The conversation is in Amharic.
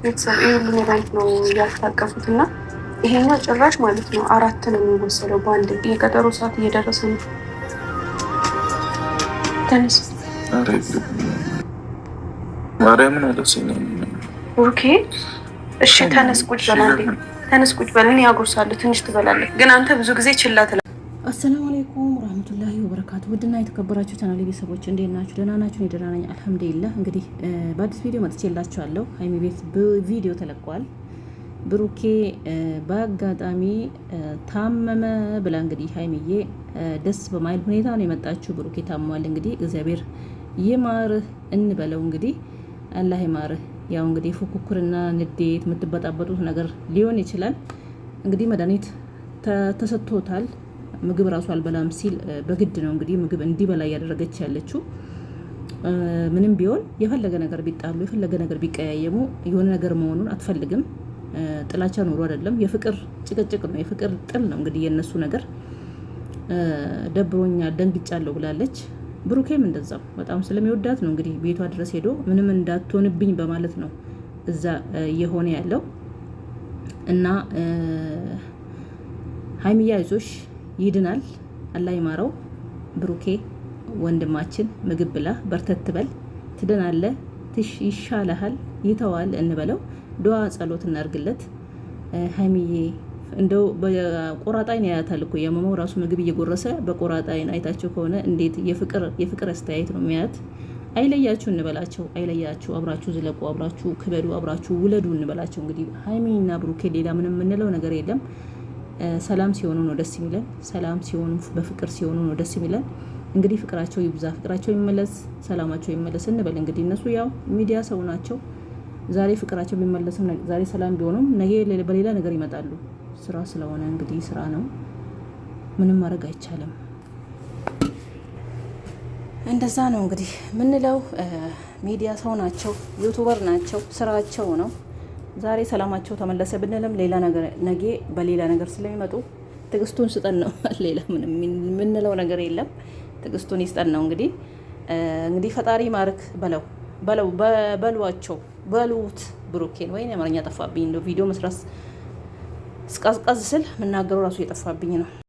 ቤተሰብ ይሄ ሁሉ መድኃኒት ነው ያልታቀፉትና ይሄኛው ጭራሽ ማለት ነው 4 ነው የሚወሰደው በአንድ የቀጠሮ ሰዓት እየደረሰ ነው። ተነስ ማርያምን አለሰኝ ኦኬ እሺ ተነስ ቁጭ በል አንዴ ተነስ ቁጭ በል እኔ ያጎርሳለሁ ትንሽ ትበላለህ ግን አንተ ብዙ ጊዜ ችላ ትላለህ። አሰላሙ አለይኩም ወራህመቱላሂ ወበረካቱ። ውድና የተከበራችሁ ቻናሌ ቤተሰቦች እንዴት ናችሁ? ደህና ናችሁ? እኔ ደህና ነኝ አልሐምዱሊላህ። እንግዲህ በአዲስ ቪዲዮ መጥቼላችኋለሁ። ሀይሚ ቤት ቪዲዮ ተለቋል። ብሩኬ በአጋጣሚ ታመመ ብላ እንግዲህ ሀይሚዬ ደስ በማይል ሁኔታ ነው የመጣችው። ብሩኬ ታሟል። እንግዲህ እግዚአብሔር ይማርህ እንበለው። እንግዲህ አላህ ይማርህ። ያው እንግዲህ ፉክክርና ንዴት የምትበጣበጡት ነገር ሊሆን ይችላል። እንግዲህ መድኃኒት ተሰጥቶታል። ምግብ ራሱ አልበላም ሲል በግድ ነው እንግዲህ ምግብ እንዲበላ እያደረገች ያለችው። ምንም ቢሆን የፈለገ ነገር ቢጣሉ የፈለገ ነገር ቢቀያየሙ የሆነ ነገር መሆኑን አትፈልግም። ጥላቻ ኑሮ አይደለም፣ የፍቅር ጭቅጭቅ ነው፣ የፍቅር ጥል ነው። እንግዲህ የነሱ ነገር ደብሮኛል፣ ደንግጫለሁ ብላለች። ብሩኬም እንደዛው በጣም ስለሚወዳት ነው እንግዲህ ቤቷ ድረስ ሄዶ ምንም እንዳትሆንብኝ በማለት ነው እዛ እየሆነ ያለው እና ሀይሚያ አይዞሽ ይድናል፣ አላህ ይማረው። ብሩኬ ወንድማችን ምግብ ብላ በርተት በል ትድናለህ፣ ይሻልሃል፣ ይተዋል እንበለው። ዱዓ ጸሎት እናርግለት። ሀይሚዬ እንደው በቆራጣይን ያያታል እኮ የመመው ራሱ ምግብ እየጎረሰ በቆራጣይን አይታችሁ ከሆነ እንዴት የፍቅር አስተያየት ነው የሚያት። አይለያችሁ እንበላቸው፣ አይለያችሁ፣ አብራችሁ ዝለቁ፣ አብራችሁ ክበዱ፣ አብራችሁ ውለዱ እንበላቸው። እንግዲህ ሀይሚና ብሩኬ ሌላ ምንም የምንለው ነገር የለም። ሰላም ሲሆኑ ነው ደስ የሚለን። ሰላም ሲሆኑ በፍቅር ሲሆኑ ነው ደስ የሚለን። እንግዲህ ፍቅራቸው ይብዛ፣ ፍቅራቸው ይመለስ፣ ሰላማቸው ይመለስ እንበል። እንግዲህ እነሱ ያው ሚዲያ ሰው ናቸው። ዛሬ ፍቅራቸው ቢመለስም ዛሬ ሰላም ቢሆኑም ነገ በሌላ ነገር ይመጣሉ። ስራ ስለሆነ እንግዲህ ስራ ነው፣ ምንም ማድረግ አይቻልም። እንደዛ ነው እንግዲህ ምንለው። ሚዲያ ሰው ናቸው፣ ዩቱበር ናቸው፣ ስራቸው ነው። ዛሬ ሰላማቸው ተመለሰ ብንልም ሌላ ነገር ነገ በሌላ ነገር ስለሚመጡ ትዕግስቱን ስጠን ነው። ሌላ ምንም የምንለው ነገር የለም። ትዕግስቱን ይስጠን ነው እንግዲህ ፈጣሪ ማርክ በሏቸው በሉት ብሩኬን። ወይ አማርኛ ጠፋብኝ፣ እንደው ቪዲዮ መስራት ስቃዝቃዝ ስል የምናገረው ራሱ የጠፋብኝ ነው።